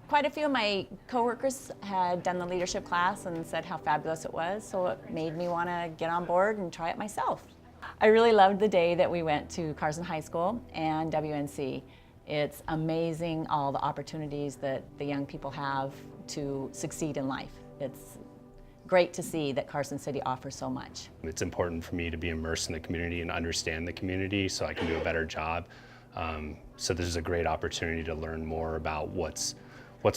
Quite a few of my coworkers had done the leadership class and said how fabulous it was, so it made me want to get on board and try it myself. I really loved the day that we went to Carson High School and WNC. It's amazing all the opportunities that the young people have to succeed in life. It's great to see that Carson City offers so much. It's important for me to be immersed in the community and understand the community so I can do a better job. So this is a great opportunity to learn more about what's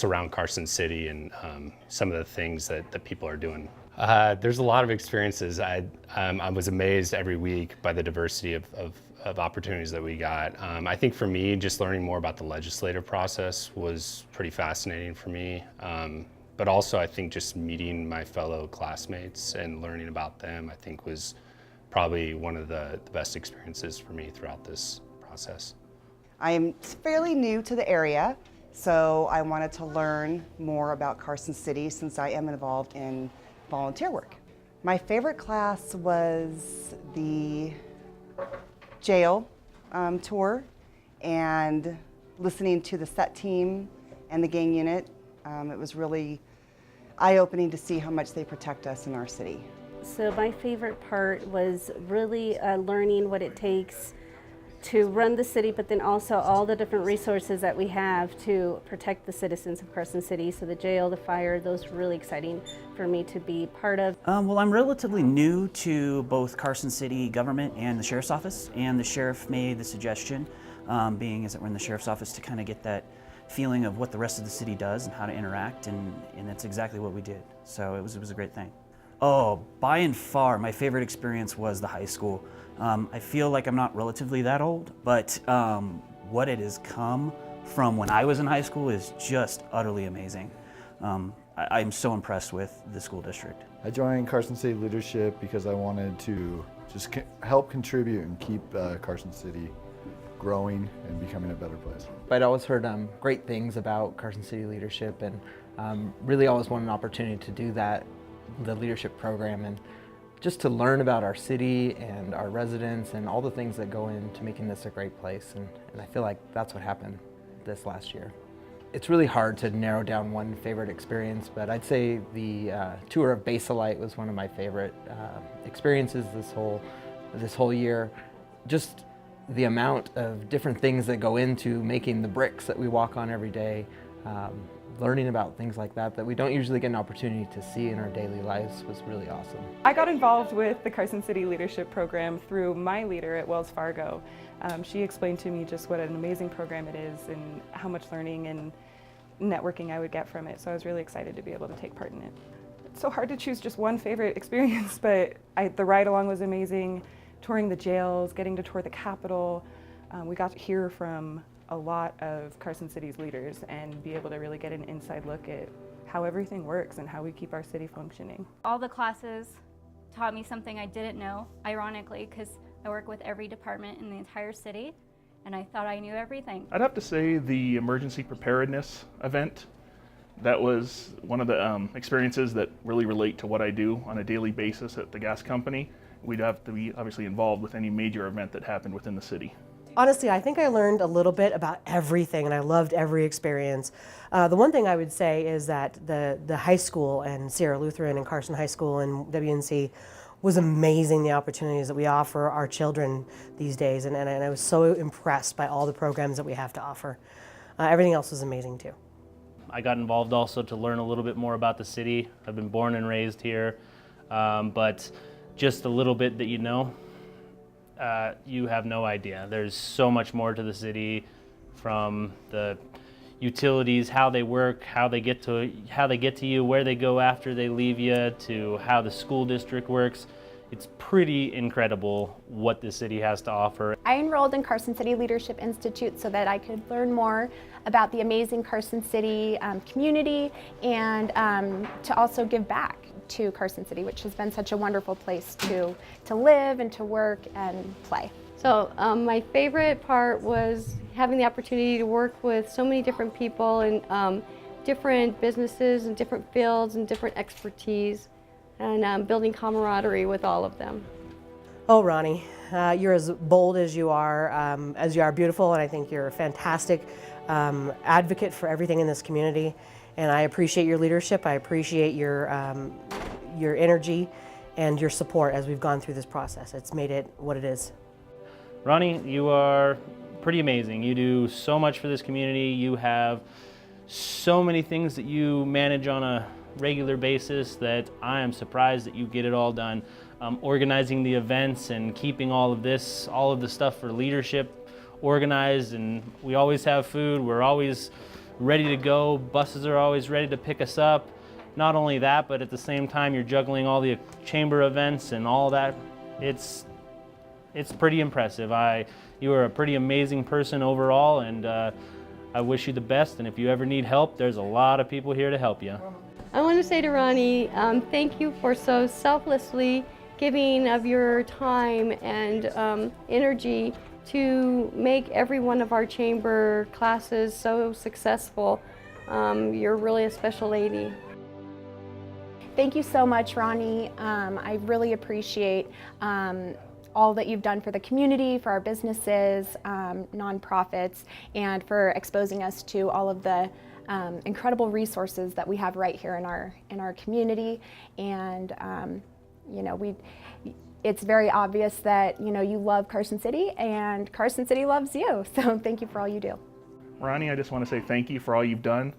around Carson City and some of the things that people are doing. There's a lot of experiences. I was amazed every week by the diversity of opportunities that we got. I think for me, just learning more about the legislative process was pretty fascinating for me. But also I think just meeting my fellow classmates and learning about them, I think was probably one of the best experiences for me throughout this process. I am fairly new to the area, so I wanted to learn more about Carson City since I am involved in volunteer work. My favorite class was the jail tour and listening to the set team and the gang unit. It was really eye-opening to see how much they protect us in our city. So my favorite part was really learning what it takes to run the city, but then also all the different resources that we have to protect the citizens of Carson City. So the jail, the fire, those were really exciting for me to be part of. Well, I'm relatively new to both Carson City government and the sheriff's office, and the sheriff made the suggestion, being as that we're in the sheriff's office, to kind of get that feeling of what the rest of the city does and how to interact, and that's exactly what we did. So it was a great thing. Oh, by and far, my favorite experience was the high school. I feel like I'm not relatively that old, but what it has come from when I was in high school is just utterly amazing. I'm so impressed with the school district. I joined Carson City Leadership because I wanted to just help contribute and keep Carson City growing and becoming a better place. I'd always heard great things about Carson City Leadership, and really always wanted an opportunity to do that, the leadership program, and just to learn about our city and our residents and all the things that go into making this a great place. And I feel like that's what happened this last year. It's really hard to narrow down one favorite experience, but I'd say the tour of Baselite was one of my favorite experiences this whole year. Just the amount of different things that go into making the bricks that we walk on every day, learning about things like that we don't usually get an opportunity to see in our daily lives was really awesome. I got involved with the Carson City Leadership Program through my leader at Wells Fargo. She explained to me just what an amazing program it is and how much learning and networking I would get from it, so I was really excited to be able to take part in it. It's so hard to choose just one favorite experience, but the ride along was amazing. Touring the jails, getting to tour the Capitol. We got to hear from a lot of Carson City's leaders and be able to really get an inside look at how everything works and how we keep our city functioning. All the classes taught me something I didn't know, ironically, because I work with every department in the entire city, and I thought I knew everything. I'd have to say the emergency preparedness event. That was one of the experiences that really relate to what I do on a daily basis at the gas company. We'd have to be obviously involved with any major event that happened within the city. Honestly, I think I learned a little bit about everything, and I loved every experience. The one thing I would say is that the high school and Sierra Lutheran and Carson High School and WNC was amazing, the opportunities that we offer our children these days, and I was so impressed by all the programs that we have to offer. Everything else was amazing too. I got involved also to learn a little bit more about the city. I've been born and raised here, but just a little bit that you know, you have no idea. There's so much more to the city, from the utilities, how they work, how they get to you, where they go after they leave you, to how the school district works. It's pretty incredible what the city has to offer. I enrolled in Carson City Leadership Institute so that I could learn more about the amazing Carson City community, and to also give back to Carson City, which has been such a wonderful place to live and to work and play. So my favorite part was having the opportunity to work with so many different people and different businesses and different fields and different expertise, and building camaraderie with all of them. Oh, Ronni, you're as bold as you are beautiful, and I think you're fantastic advocate for everything in this community, and I appreciate your leadership. I appreciate your energy and your support as we've gone through this process. It's made it what it is. Ronni, you are pretty amazing. You do so much for this community. You have so many things that you manage on a regular basis that I am surprised that you get it all done. Organizing the events and keeping all of the stuff for leadership organized, and we always have food. We're always ready to go. Buses are always ready to pick us up. Not only that, but at the same time you're juggling all the chamber events and all that. It's pretty impressive. You are a pretty amazing person overall, and I wish you the best, and if you ever need help, there's a lot of people here to help you. I want to say to Ronni, thank you for so selflessly giving of your time and energy to make every one of our chamber classes so successful. You're really a special lady. Thank you so much, Ronni. I really appreciate all that you've done for the community, for our businesses, nonprofits, and for exposing us to all of the incredible resources that we have right here in our community. And you know, it's very obvious that you love Carson City, and Carson City loves you. So thank you for all you do. Ronni, I just want to say thank you for all you've done.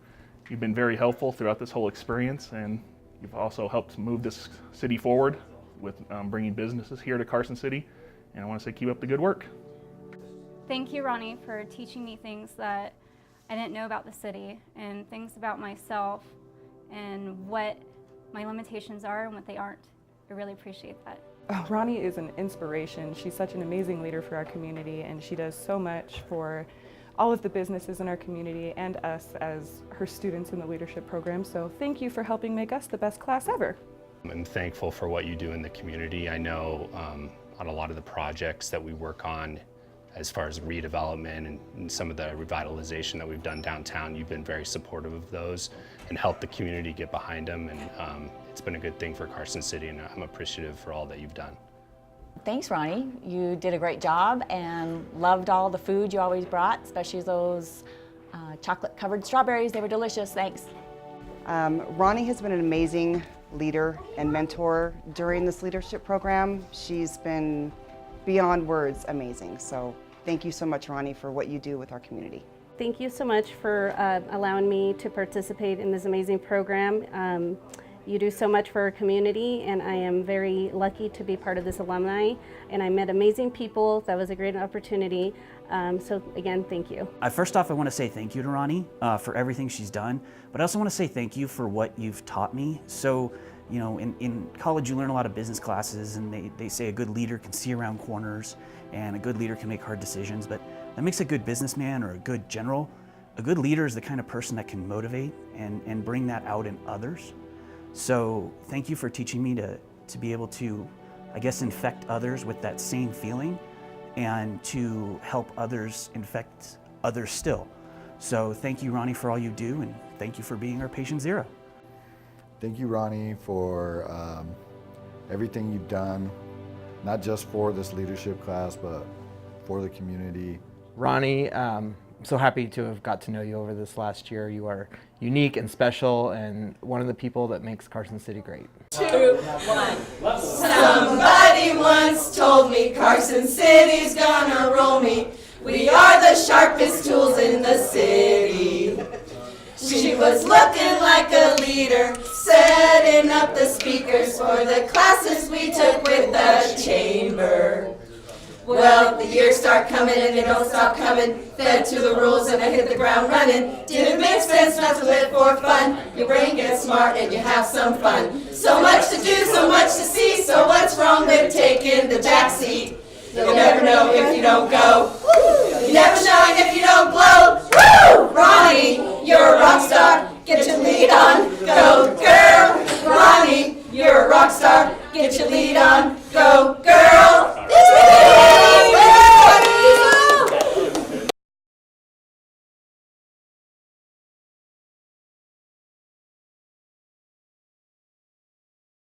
You've been very helpful throughout this whole experience, and you've also helped move this city forward with bringing businesses here to Carson City. And I want to say keep up the good work. Thank you, Ronni, for teaching me things that I didn't know about the city, and things about myself and what my limitations are and what they aren't. I really appreciate that. Oh, Ronni is an inspiration. She's such an amazing leader for our community, and she does so much for all of the businesses in our community and us as her students in the leadership program. So thank you for helping make us the best class ever. I'm thankful for what you do in the community. I know on a lot of the projects that we work on, as far as redevelopment and some of the revitalization that we've done downtown, you've been very supportive of those and helped the community get behind them. And it's been a good thing for Carson City, and I'm appreciative for all that you've done. Thanks, Ronni. You did a great job and loved all the food you always brought, especially those chocolate-covered strawberries. They were delicious. Thanks. Ronni has been an amazing leader and mentor during this leadership program. She's been beyond words amazing. So thank you so much, Ronni, for what you do with our community. Thank you so much for allowing me to participate in this amazing program. You do so much for our community, and I am very lucky to be part of this alumni, and I met amazing people. That was a great opportunity. So again, thank you. First off, I want to say thank you to Ronni for everything she's done, but I also want to say thank you for what you've taught me. So, you know, in college you learn a lot of business classes, and they say a good leader can see around corners and a good leader can make hard decisions, but that makes a good businessman or a good general. A good leader is the kind of person that can motivate and bring that out in others. So thank you for teaching me to be able to, I guess, infect others with that same feeling and to help others infect others still. So thank you, Ronni, for all you do, and thank you for being our patient zero. Thank you, Ronni, for everything you've done, not just for this leadership class, but for the community. Ronni, I'm so happy to have got to know you over this last year. You are unique and special, and one of the people that makes Carson City great. 2, 1. Somebody once told me Carson City's gonna roll me. We are the sharpest tools in the city. She was looking like a leader, setting up the speakers for the classes we took with the chamber. Well, the years start coming and they don't stop coming. Fed to the rules and I hit the ground running. Didn't make sense not to live for fun. Your brain gets smart and you have some fun. So much to do, so much to see. So what's wrong with taking the backseat? You'll never know if you don't go. You never shine if you don't glow. Woo! Ronni, you're a rock star. Get your lead on. Go, girl. Ronni, you're a rock star. Get your lead on. Go.